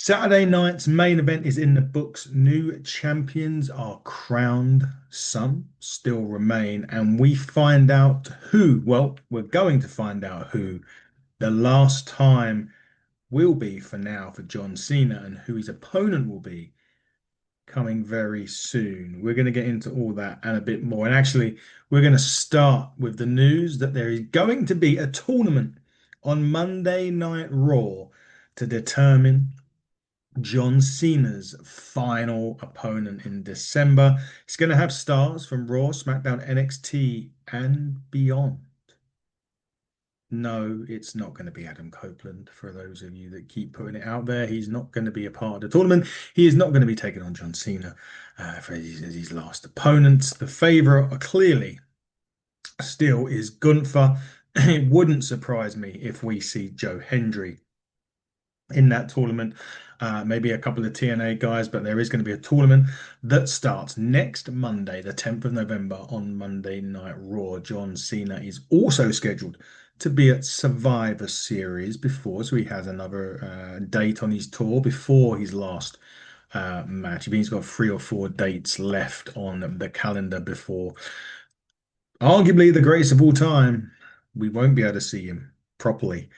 Saturday night's main event is in the books. New champions are crowned. Some still remain, and we find out who. Well, we're going to find out who the last time will be for now for John Cena and who his opponent will be coming very soon. We're going to get into all that and a bit more. And actually, we're going to start with the news that there is going to be a tournament on Monday Night Raw to determine John Cena's final opponent in December. It's going to have stars from Raw, SmackDown, NXT, and beyond. No, it's not going to be Adam Copeland. For those of you that keep putting it out there, he's not going to be a part of the tournament. He is not going to be taking on John Cena for his last opponents. The favorite clearly still is Gunther. It wouldn't surprise me if we see Joe Hendry in that tournament. Maybe a couple of TNA guys, but there is going to be a tournament that starts next Monday, the 10th of November on Monday Night Raw. John Cena is also scheduled to be at Survivor Series before, so he has another date on his tour before his last match. I mean, he's got 3 or 4 dates left on the calendar before arguably the greatest of all time. We won't be able to see him properly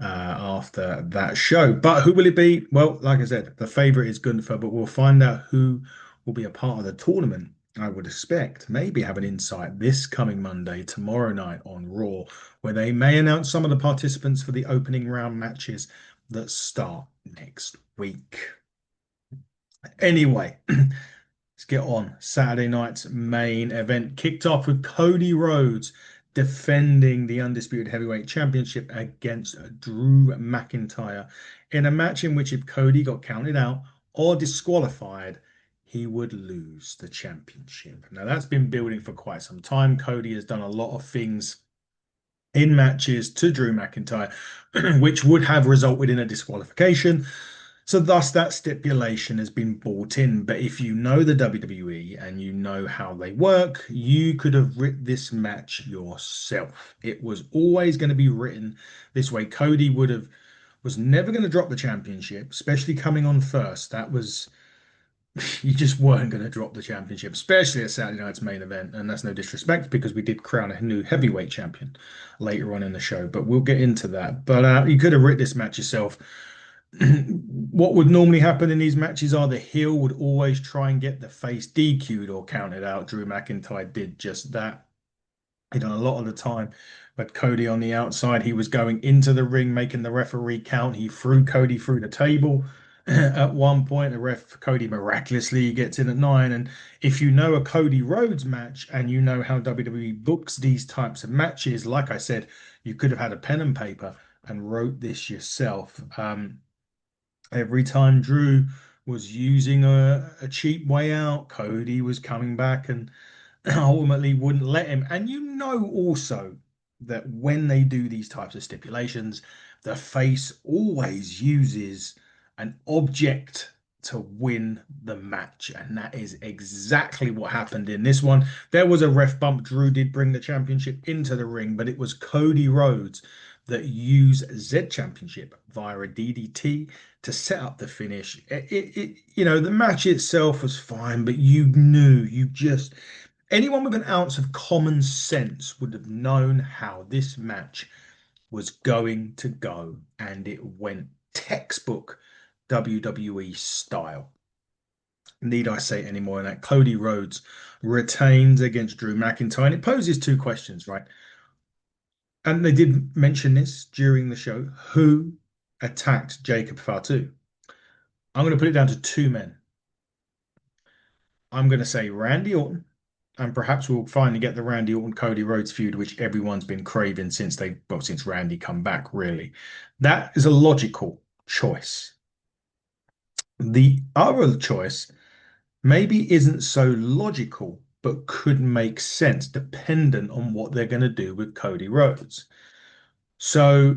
after that show. But who will it be? Well, like I said, the favorite is Gunther, but we'll find out who will be a part of the tournament. I would expect maybe have an insight this coming Monday, tomorrow night on Raw, where they may announce some of the participants for the opening round matches that start next week. Anyway, let's get on. Saturday night's main event kicked off with Cody Rhodes defending the Undisputed Heavyweight Championship against Drew McIntyre in a match in which if Cody got counted out or disqualified, he would lose the championship. Now, that's been building for quite some time. Cody has done a lot of things in matches to Drew McIntyre, which would have resulted in a disqualification. So thus that stipulation has been brought in. But if you know the WWE and you know how they work, you could have written this match yourself. It was always going to be written this way. Cody was never going to drop the championship, especially coming on first. That was you just weren't going to drop the championship, especially at Saturday night's main event. And that's no disrespect because we did crown a new heavyweight champion later on in the show, but we'll get into that. But you could have written this match yourself. What would normally happen in these matches are the heel would always try and get the face DQ'd or counted out. Drew McIntyre did just that. He done a lot of the time. But Cody on the outside, he was going into the ring, making the referee count. He threw Cody through the table. At one point, the ref Cody miraculously gets in at 9. And if you know a Cody Rhodes match and you know how WWE books these types of matches, like I said, you could have had a pen and paper and wrote this yourself. Every time Drew was using a cheap way out, Cody was coming back and ultimately wouldn't let him. And you know also that when they do these types of stipulations, the face always uses an object to win the match. And that is exactly what happened in this one. There was a ref bump. Drew did bring the championship into the ring, but it was Cody Rhodes that used Z Championship via a DDT to set up the finish. The match itself was fine, but you knew, anyone with an ounce of common sense would have known how this match was going to go, and it went textbook WWE style. Need I say any more than that? Cody Rhodes retains against Drew McIntyre, and it poses 2 questions, right? And they did mention this during the show. Who attacked Jacob Fatu? I'm going to put it down to 2 men. I'm going to say Randy Orton, and perhaps we'll finally get the Randy Orton Cody Rhodes feud, which everyone's been craving since Randy come back, really. That is a logical choice. The other choice maybe isn't so logical, but could make sense dependent on what they're going to do with Cody Rhodes. So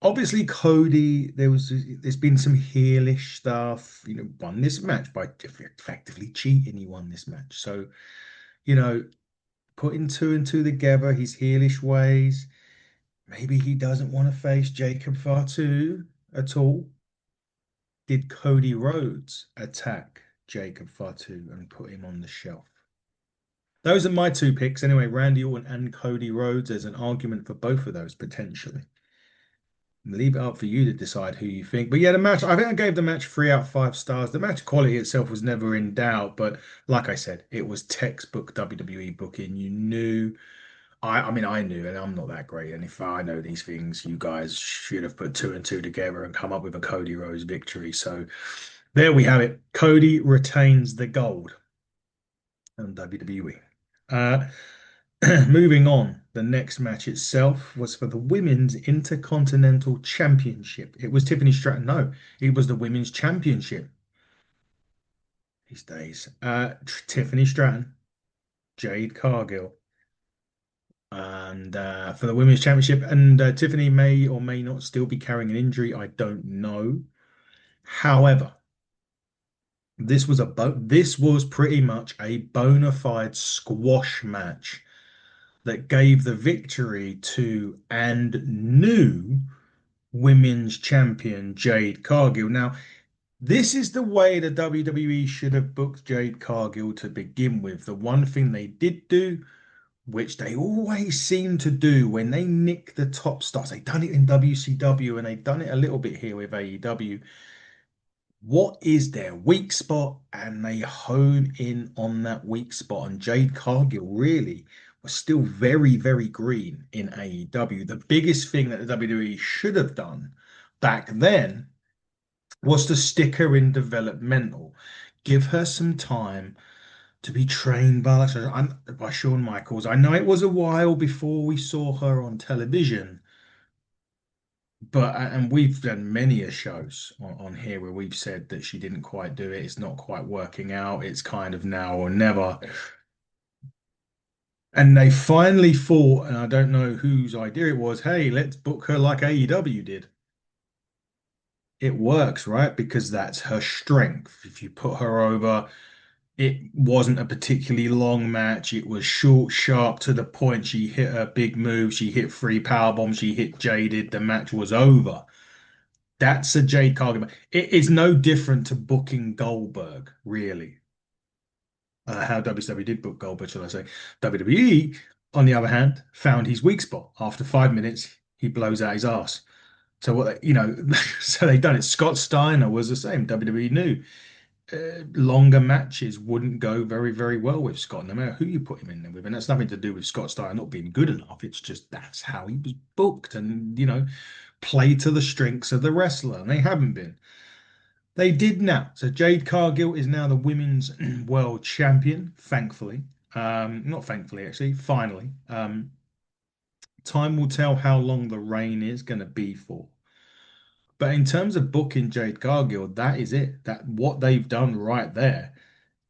obviously Cody, there's been some heelish stuff, won this match by effectively cheating. He won this match. So, you know, putting 2 and 2 together, his heelish ways, maybe he doesn't want to face Jacob Fatu at all. Did Cody Rhodes attack Jacob Fatu and put him on the shelf? Those are my two picks. Anyway, Randy Orton and Cody Rhodes. There's an argument for both of those potentially. Leave it up for you to decide who you think. But yeah, the match, I think I gave the match 3 out of 5 stars. The match quality itself was never in doubt, but like I said, it was textbook WWE booking. You knew, I mean, I knew, and I'm not that great. And if I know these things, you guys should have put two and two together and come up with a Cody Rhodes victory. So there we have it. Cody retains the gold on WWE. Uh, Moving on, the next match itself was for the Women's Intercontinental Championship. It was Tiffany Stratton. No, it was the Women's Championship these days. Tiffany Stratton, Jade Cargill, and for the Women's Championship. And Tiffany may or may not still be carrying an injury. I don't know. However, this was pretty much a bona fide squash match that gave the victory to and new women's champion Jade Cargill. Now, this is the way the WWE should have booked Jade Cargill to begin with. The one thing they did do, which they always seem to do when they nick the top stars, they've done it in WCW and they've done it a little bit here with AEW. What is their weak spot? And they hone in on that weak spot. And Jade Cargill really was still very, very green in AEW. The biggest thing that the WWE should have done back then was to stick her in developmental, give her some time to be trained by Shawn Michaels. I know it was a while before we saw her on television, but and we've done many a shows on here where we've said that she didn't quite do it. It's not quite working out. It's kind of now or never. And they finally thought, and I don't know whose idea it was, hey, let's book her like AEW did. It works, right? Because that's her strength. If you put her over, it wasn't a particularly long match. It was short, sharp, to the point. She hit her big move. She hit 3 power bombs. She hit Jaded. The match was over. That's a Jade Cargill. It is no different to booking Goldberg, really. How WCW did book Goldberg, shall I say. WWE, on the other hand, found his weak spot. After 5 minutes, he blows out his ass. So what so they've done it. Scott Steiner was the same. WWE knew longer matches wouldn't go very, very well with Scott, no matter who you put him in there with. And that's nothing to do with Scott Steiner not being good enough. It's just that's how he was booked, and play to the strengths of the wrestler, and they haven't been. They did now. So Jade Cargill is now the women's world champion, thankfully. Not thankfully, actually, finally. Time will tell how long the reign is going to be for. But in terms of booking Jade Cargill, that is it. That what they've done right there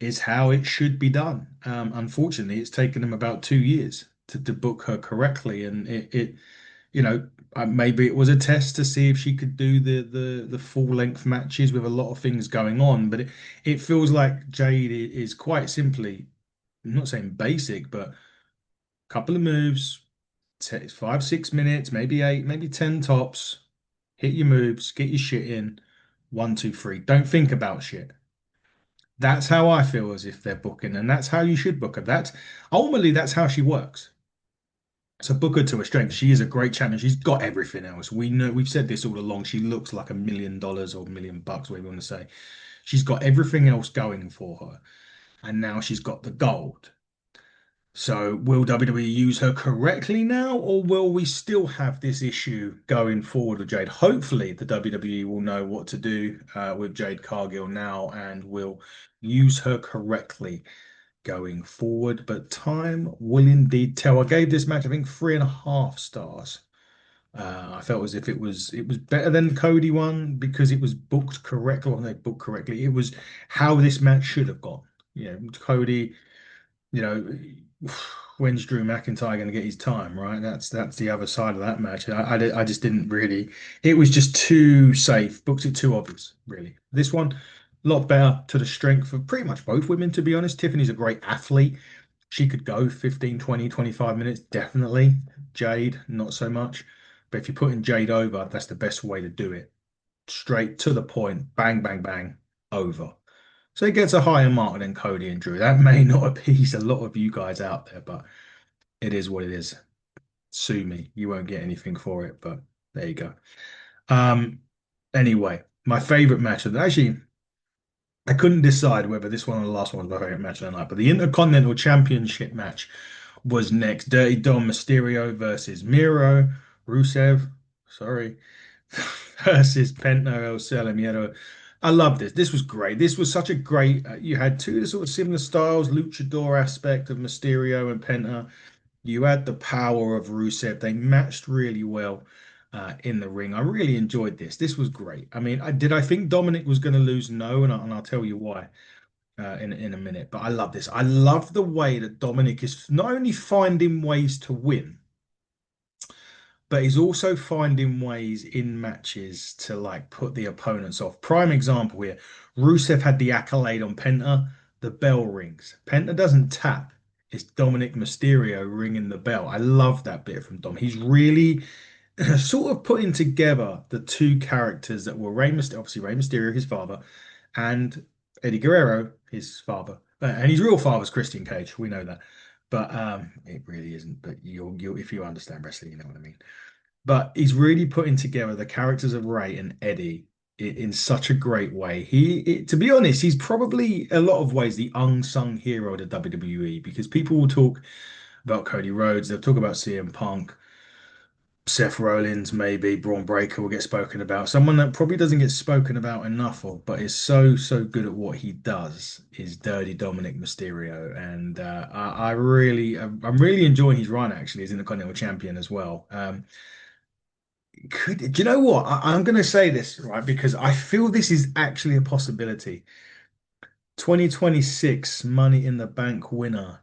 is how it should be done. Unfortunately, it's taken them about 2 years to book her correctly, and it maybe it was a test to see if she could do the full length matches with a lot of things going on. But it feels like Jade is quite simply, I'm not saying basic, but a couple of moves, 5, 6 minutes, maybe 8, maybe 10 tops. Hit your moves, get your shit in. 1, 2, 3. Don't think about shit. That's how I feel as if they're booking, and that's how you should book her. That's ultimately that's how she works. So book her to her strength. She is a great champion. She's got everything else. We know we've said this all along. She looks like $1 million or $1 million, whatever you want to say. She's got everything else going for her. And now she's got the gold. So will WWE use her correctly now, or will we still have this issue going forward with Jade? Hopefully, the WWE will know what to do with Jade Cargill now and will use her correctly going forward. But time will indeed tell. I gave this match, I think, 3.5 stars. I felt as if it was better than Cody one because it was booked correctly. Well, they booked correctly. It was how this match should have gone. Cody you know, when's Drew McIntyre going to get his time, right? That's the other side of that match. I just didn't really. It was just too safe. Booked it too obvious, really. This one, a lot better to the strength of pretty much both women, to be honest. Tiffany's a great athlete. She could go 15, 20, 25 minutes, definitely. Jade, not so much. But if you're putting Jade over, that's the best way to do it. straight to the point, bang, bang, bang, over. So it gets a higher mark than Cody and Drew. That may not appease a lot of you guys out there, but it is what it is. Sue me. You won't get anything for it, but there you go. Um, anyway, my favorite match of the actually, I couldn't decide whether this one or the last one was my favorite match of the night, but the Intercontinental Championship match was next. Dirty Dom Mysterio versus Miro, Rusev, sorry, versus Penta El Miedo. I love this. This was great. This was such a great. You had two sort of similar styles, luchador aspect of Mysterio and Penta. You had the power of Rusev. They matched really well in the ring. I really enjoyed this. This was great. I mean, did I think Dominic was going to lose? No, and I'll tell you why in a minute. But I love this. I love the way that Dominic is not only finding ways to win, but he's also finding ways in matches to like put the opponents off. Prime example here, Rusev had the accolade on Penta, the bell rings. Penta doesn't tap. It's Dominic Mysterio ringing the bell. I love that bit from Dom. He's really sort of putting together the two characters that were Rey Mysterio, obviously Rey Mysterio, his father, and Eddie Guerrero, his father. And his real father's Christian Cage. We know that. But it really isn't. But you'll if you understand wrestling, you know what I mean. But he's really putting together the characters of Ray and Eddie in such a great way. To be honest, he's probably a lot of ways the unsung hero of the WWE because people will talk about Cody Rhodes, they'll talk about CM Punk, Seth Rollins, maybe Braun Breaker will get spoken about. Someone that probably doesn't get spoken about enough of, but is so good at what he does is Dirty Dominic Mysterio, and I'm really enjoying his run actually as Intercontinental Champion as well. Do you know what? I'm going to say this, right? Because I feel this is actually a possibility. 2026 Money in the Bank winner,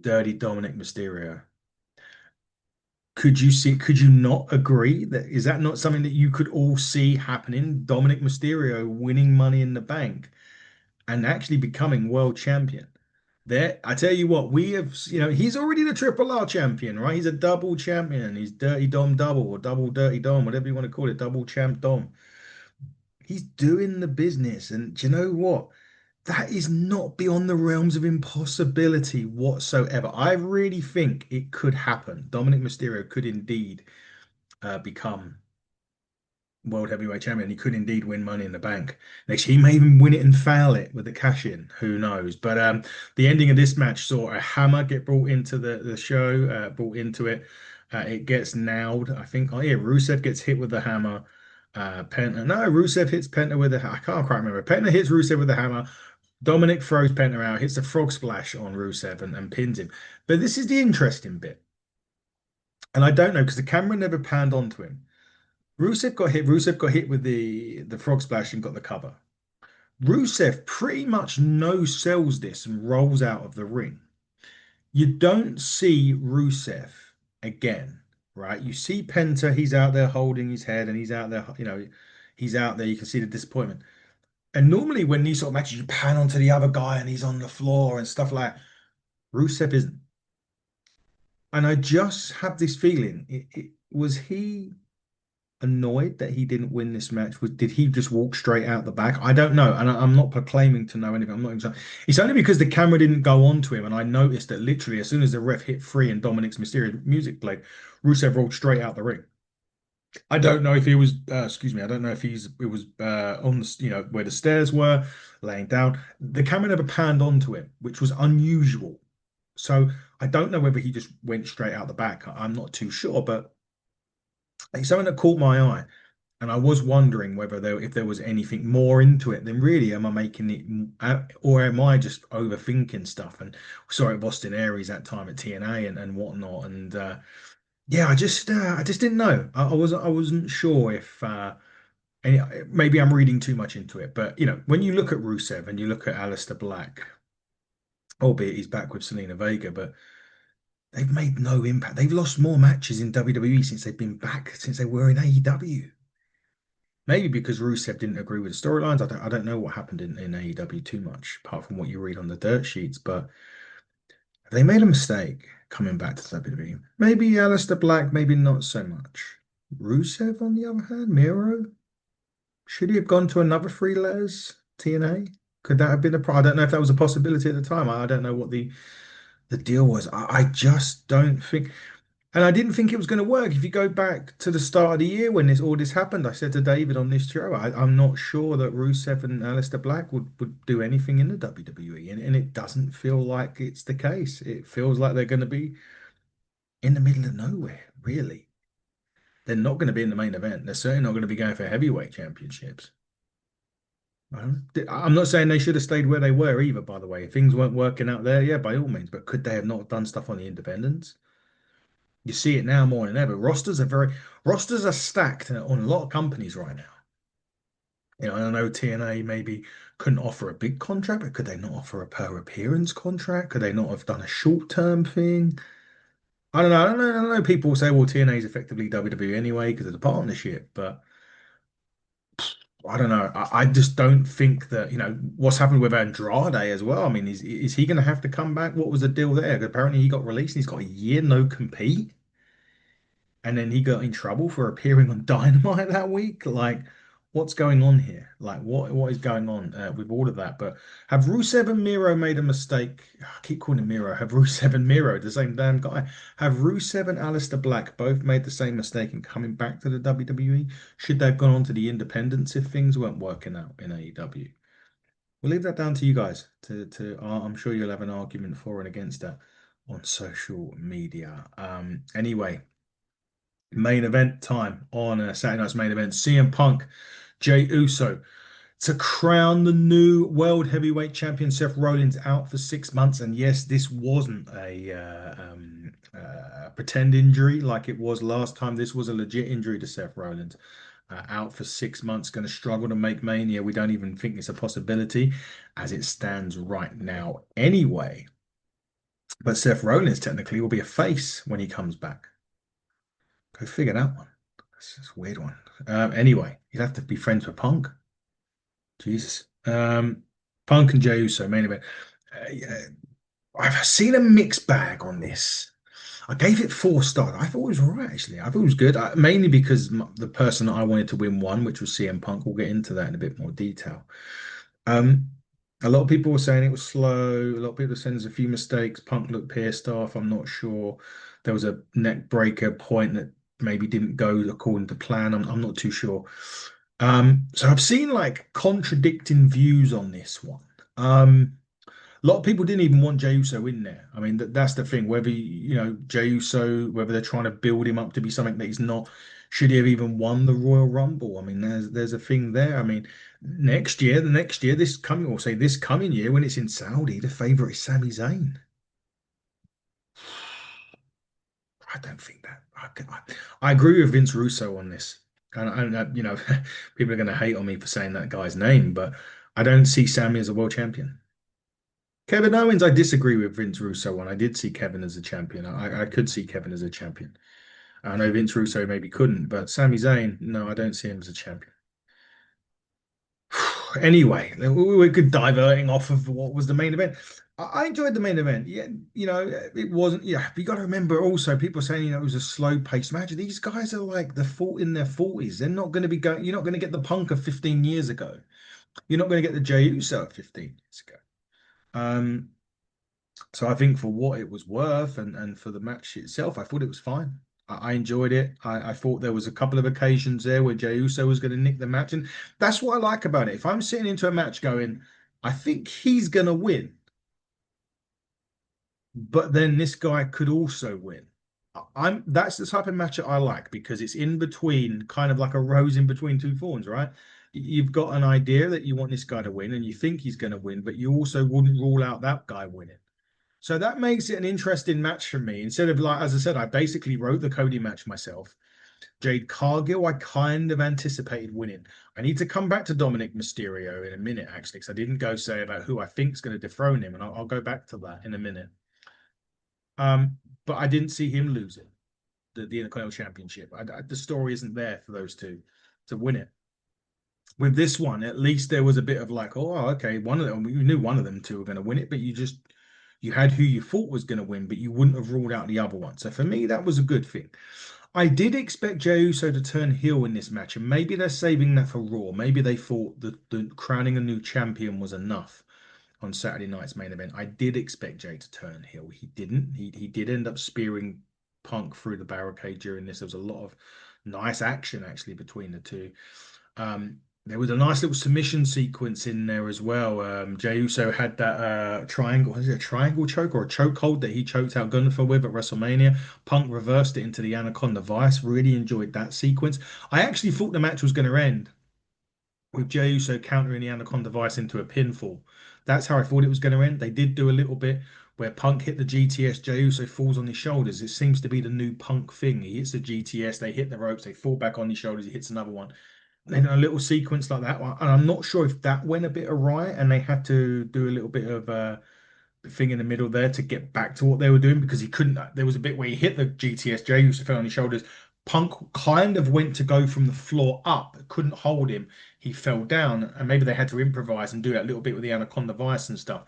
Dirty Dominic Mysterio. Could you not agree that is that not something that you could all see happening? Dominic Mysterio winning Money in the Bank and actually becoming world champion. There, I tell you what, we have, he's already the Triple R champion, right? He's a double champion. He's Dirty Dom double or double Dirty Dom, whatever you want to call it, double champ Dom. He's doing the business. And do you know what? That is not beyond the realms of impossibility whatsoever. I really think it could happen. Dominic Mysterio could indeed become world heavyweight champion. He could indeed win Money in the Bank. Next, he may even win it and foul it with the cash in. Who knows? But the ending of this match saw a hammer get brought into the show, brought into it. It gets nailed. I think. Oh yeah, Rusev gets hit with the hammer. Penta. No, Rusev hits Penta with a. I can't quite remember. Penta hits Rusev with the hammer. Dominic throws Penta out, hits a frog splash on Rusev and pins him. But this is the interesting bit. And I don't know because the camera never panned onto him. Rusev got hit. Rusev got hit with the frog splash and got the cover. Rusev pretty much no sells this and rolls out of the ring. You don't see Rusev again, right? You see Penta, he's out there holding his head and he's out there, he's out there. You can see the disappointment. And normally when these sort of matches, you pan onto the other guy and he's on the floor and stuff like that. Rusev isn't. And I just have this feeling, was he annoyed that he didn't win this match? Did he just walk straight out the back? I don't know, and I'm not proclaiming to know anything. I'm not exactly. It's only because the camera didn't go on to him, and I noticed that literally as soon as the ref hit three and Dominic's mysterious music played, Rusev rolled straight out the ring. I don't know if he was, excuse me, I don't know if it was on the, where the stairs were, laying down. The camera never panned onto him, which was unusual. So I don't know whether he just went straight out the back. I'm not too sure, but it's something that caught my eye. And I was wondering whether if there was anything more into it than really am I making it, or am I just overthinking stuff? And saw it Boston Aries that time at TNA and whatnot. And yeah, I just didn't know. I wasn't sure if maybe I'm reading too much into it. But when you look at Rusev and you look at Aleister Black, albeit he's back with Selena Vega, but they've made no impact. They've lost more matches in WWE since they've been back, since they were in AEW. Maybe because Rusev didn't agree with the storylines. I don't know what happened in AEW too much, apart from what you read on the dirt sheets. But they made a mistake coming back to WWE. Maybe Aleister Black, maybe not so much. Rusev, on the other hand, Miro, Should he have gone to another three letters TNA? Could that have been a pro? I don't know if that was a possibility at the time. I don't know what the deal was. I just don't think, and I didn't think it was going to work. If you go back to the start of the year when all this happened, I said to David on this show, I'm not sure that Rusev and Aleister Black would do anything in the WWE, and it doesn't feel like it's the case. It feels like they're going to be in the middle of nowhere, really. They're not going to be in the main event. They're certainly not going to be going for heavyweight championships. I'm not saying they should have stayed where they were either, by the way. If things weren't working out there, yeah, by all means. But could they have not done stuff on the independents? You see it now more than ever. Rosters are stacked on a lot of companies right now. I know TNA maybe couldn't offer a big contract, but could they not offer a per appearance contract? Could they not have done a short term thing? I don't know. I know people say, well, TNA is effectively WWE anyway because of the partnership, but I don't know. I just don't think that, what's happened with Andrade as well. I mean, is he going to have to come back? What was the deal there? Apparently he got released and he's got a year no compete. And then he got in trouble for appearing on Dynamite that week. Like, what's going on here? Like, what is going on with all of that? But have Rusev and Miro made a mistake? I keep calling him Miro. Have Rusev and Miro, the same damn guy? Have Rusev and Aleister Black both made the same mistake in coming back to the WWE? Should they have gone on to the independents if things weren't working out in AEW? We'll leave that down to you guys. I'm sure you'll have an argument for and against that on social media. Anyway. Main event time on Saturday night's main event. CM Punk, Jey Uso to crown the new world heavyweight champion. Seth Rollins out for 6 months, and yes, this wasn't a pretend injury like it was last time. This was a legit injury to Seth Rollins. Out for 6 months, going to struggle to make Mania. We don't even think it's a possibility as it stands right now, anyway. But Seth Rollins technically will be a face when he comes back. Go figure that one. That's a weird one. Anyway, you'd have to be friends with Punk. Jesus. Punk and Jey Uso, main event. Yeah, I've seen a mixed bag on this. I gave it 4 stars. I thought it was all right, actually. I thought it was good, mainly because the person that I wanted to win won, which was CM Punk. We'll get into that in a bit more detail. Um, a lot of people were saying it was slow. A lot of people were saying there's a few mistakes. Punk looked pissed off. I'm not sure. There was a neck breaker point that maybe didn't go according to plan. I'm not too sure. So I've seen like contradicting views on this one. A lot of people didn't even want Jey Uso in there. I mean, that's the thing. Whether Jey Uso, whether they're trying to build him up to be something that he's not, should he have even won the Royal Rumble? I mean, there's a thing there. I mean, the next year, this coming year when it's in Saudi, the favorite is Sami Zayn. I don't think that. I agree with Vince Russo on this. And people are going to hate on me for saying that guy's name, but I don't see Sammy as a world champion. Kevin Owens, I disagree with Vince Russo on. I did see Kevin as a champion. I could see Kevin as a champion. I know Vince Russo maybe couldn't, but Sami Zayn, no, I don't see him as a champion. Anyway, we're good diverting off of what was the main event. I enjoyed the main event. Yeah, it wasn't. Yeah, but you got to remember also people saying it was a slow paced match. These guys are like in their 40s. They're not going to be going. You're not going to get the Punk of 15 years ago. You're not going to get the Jey Uso of 15 years ago. So I think for what it was worth and for the match itself, I thought it was fine. I enjoyed it. I thought there was a couple of occasions there where Jey Uso was going to nick the match, and that's what I like about it. If I'm sitting into a match going, I think he's going to win, but then this guy could also win. That's the type of match that I like because it's in between, kind of like a rose in between two thorns, right? You've got an idea that you want this guy to win and you think he's going to win, but you also wouldn't rule out that guy winning. So that makes it an interesting match for me. Instead of like, as I said, I basically wrote the Cody match myself. Jade Cargill, I kind of anticipated winning. I need to come back to Dominic Mysterio in a minute, actually, because I didn't go say about who I think is going to dethrone him, and I'll go back to that in a minute. But I didn't see him losing the Intercontinental Championship. The story isn't there for those two to win it. With this one, at least there was a bit of like, oh, okay, one of them, we knew one of them two were going to win it, but you had who you thought was going to win, but you wouldn't have ruled out the other one. So for me, that was a good thing. I did expect Jey Uso to turn heel in this match, and maybe they're saving that for Raw. Maybe they thought that the crowning a new champion was enough on Saturday night's main event. I did expect Jey to turn heel. He didn't. He did end up spearing Punk through the barricade during this. There was a lot of nice action actually between the two. There was a nice little submission sequence in there as well. Jey Uso had that triangle, is it a triangle choke or a choke hold that he choked out Gunther with at WrestleMania? Punk reversed it into the Anaconda Vice. Really enjoyed that sequence. I actually thought the match was going to end with Jey Uso countering the Anaconda Vice into a pinfall. That's how I thought it was going to end. They did do a little bit where Punk hit the GTS, Jey Uso falls on his shoulders. It seems to be the new Punk thing. He hits the GTS, they hit the ropes, they fall back on his shoulders, he hits another one. They done a little sequence like that one, and I'm not sure if that went a bit awry, and they had to do a little bit of thing in the middle there to get back to what they were doing because he couldn't. There was a bit where he hit the GTS, Jey Uso fell on his shoulders. Punk kind of went to go from the floor up, couldn't hold him. He fell down, and maybe they had to improvise and do that little bit with the Anaconda Vice and stuff.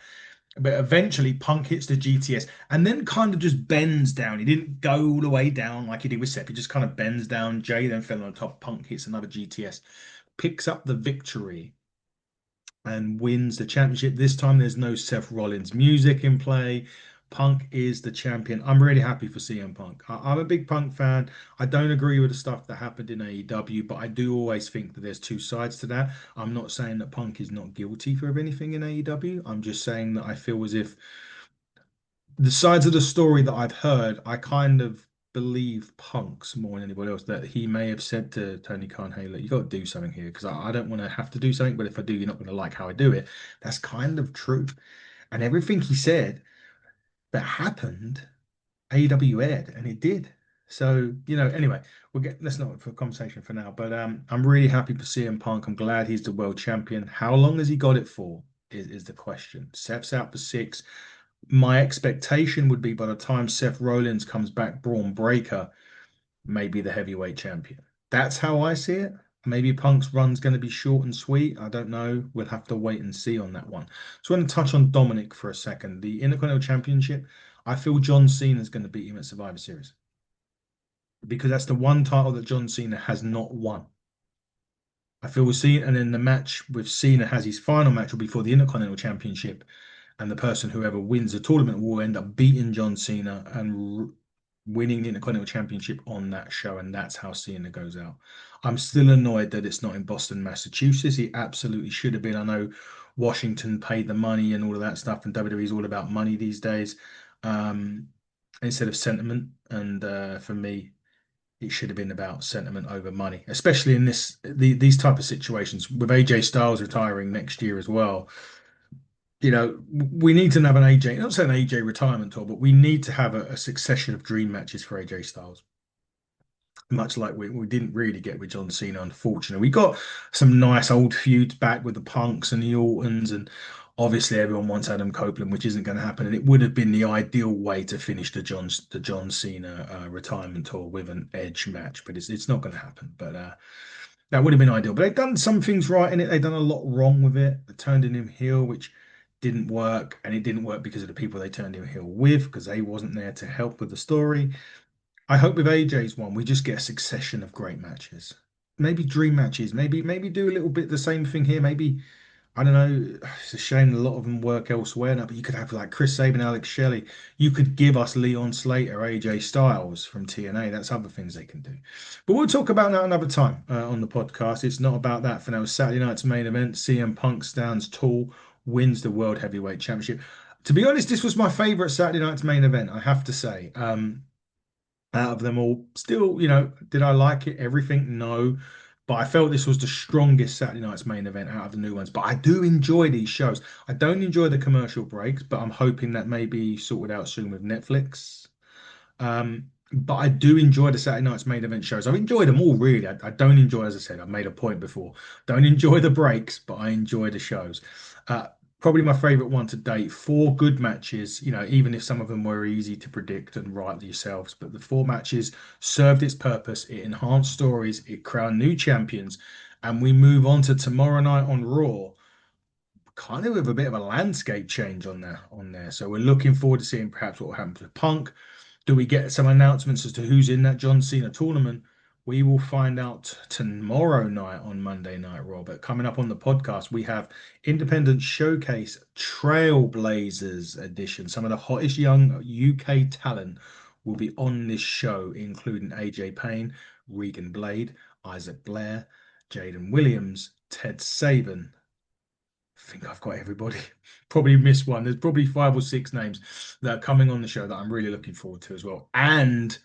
But eventually, Punk hits the GTS and then kind of just bends down. He didn't go all the way down like he did with Seth. He just kind of bends down. Jey then fell on top. Punk hits another GTS, picks up the victory, and wins the championship. This time, there's no Seth Rollins music in play. Punk is the champion. I'm really happy for CM Punk. I'm a big Punk fan. I don't agree with the stuff that happened in AEW, but I do always think that there's two sides to that. I'm not saying that Punk is not guilty for anything in AEW. I'm just saying that I feel as if the sides of the story that I've heard, I kind of believe Punk's more than anybody else that he may have said to Tony Khan, hey, look, you got to do something here because I don't want to have to do something, but if I do, you're not going to like how I do it. That's kind of true. And everything he said that happened, AEW aired, and it did. So, anyway, let's not for conversation for now, but I'm really happy for CM Punk. I'm glad he's the world champion. How long has he got it for? Is the question. Seth's out for 6. My expectation would be by the time Seth Rollins comes back, Braun Breaker may be the heavyweight champion. That's how I see it. Maybe Punk's run's going to be short and sweet. I don't know. We'll have to wait and see on that one. So I want to touch on Dominic for a second. The Intercontinental Championship, I feel John Cena is going to beat him at Survivor Series because that's the one title that John Cena has not won. I feel we'll see, and then the match with Cena has his final match will be for the Intercontinental Championship, and the person whoever wins the tournament will end up beating John Cena and winning the Intercontinental Championship on that show, and that's how Cena goes out. I'm still annoyed that it's not in Boston, Massachusetts. It absolutely should have been. I know Washington paid the money and all of that stuff, and WWE is all about money these days instead of sentiment. And for me, it should have been about sentiment over money, especially in these type of situations with AJ Styles retiring next year as well. We need to have an AJ, not saying AJ retirement tour, but we need to have a succession of dream matches for AJ Styles, much like we didn't really get with John Cena, unfortunately. We got some nice old feuds back with the Punks and the Ortons, and obviously everyone wants Adam Copeland, which isn't going to happen. And it would have been the ideal way to finish the John Cena retirement tour with an Edge match, but it's not going to happen. But that would have been ideal. But they've done some things right in it. They've done a lot wrong with it. They turned him heel, which didn't work, and it didn't work because of the people they turned him heel with, because they wasn't there to help with the story. I hope with AJ's one, we just get a succession of great matches. Maybe dream matches. Maybe do a little bit the same thing here. Maybe I don't know. It's a shame a lot of them work elsewhere now, but you could have like Chris Sabin, Alex Shelley. You could give us Leon Slater, AJ Styles from TNA. That's other things they can do. But we'll talk about that another time on the podcast. It's not about that for now. Saturday night's main event. CM Punk stands tall, wins the World Heavyweight Championship. To be honest, this was my favorite Saturday night's main event, I have to say. Out of them all, still, did I like it? Everything? No. But I felt this was the strongest Saturday night's main event out of the new ones. But I do enjoy these shows. I don't enjoy the commercial breaks, but I'm hoping that may be sorted out soon with Netflix. But I do enjoy the Saturday night's main event shows. I've enjoyed them all, really. I don't enjoy, as I said, I've made a point before. Don't enjoy the breaks, but I enjoy the shows. Uh, Probably my favorite one to date. 4 good matches, even if some of them were easy to predict and write yourselves. But the 4 matches served its purpose. It enhanced stories, it crowned new champions, and we move on to tomorrow night on Raw, kind of with a bit of a landscape change on there. So we're looking forward to seeing perhaps what will happen to Punk. Do we get some announcements as to who's in that John Cena tournament? We will find out tomorrow night on Monday Night Raw. But coming up on the podcast, we have Independent Showcase Trailblazers edition. Some of the hottest young UK talent will be on this show, including AJ Payne, Regan Blade, Isaac Blair, Jaden Williams, Ted Saban. I think I've got everybody. Probably missed one. There's probably 5 or 6 names that are coming on the show that I'm really looking forward to as well. And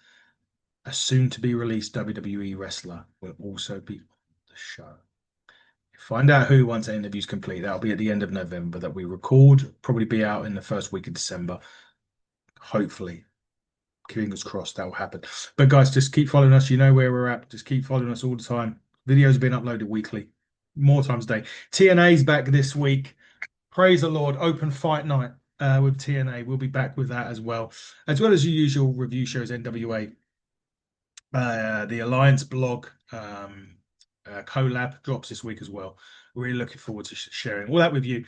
a soon to be released WWE wrestler will also be on the show. Find out who once the interview's complete. That'll be at the end of November that we record, probably be out in the first week of December. Hopefully. Fingers crossed that will happen. But guys, just keep following us. You know where we're at. Just keep following us all the time. Videos are being uploaded weekly, more times a day. TNA's back this week. Praise the Lord. Open fight night with TNA. We'll be back with that as well as your usual review shows, NWA. The Alliance blog collab drops this week as well. Really looking forward to sharing all that with you.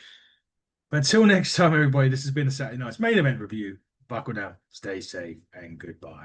But until next time, everybody, this has been a Saturday Night's main event review. Buckle down, stay safe, and goodbye.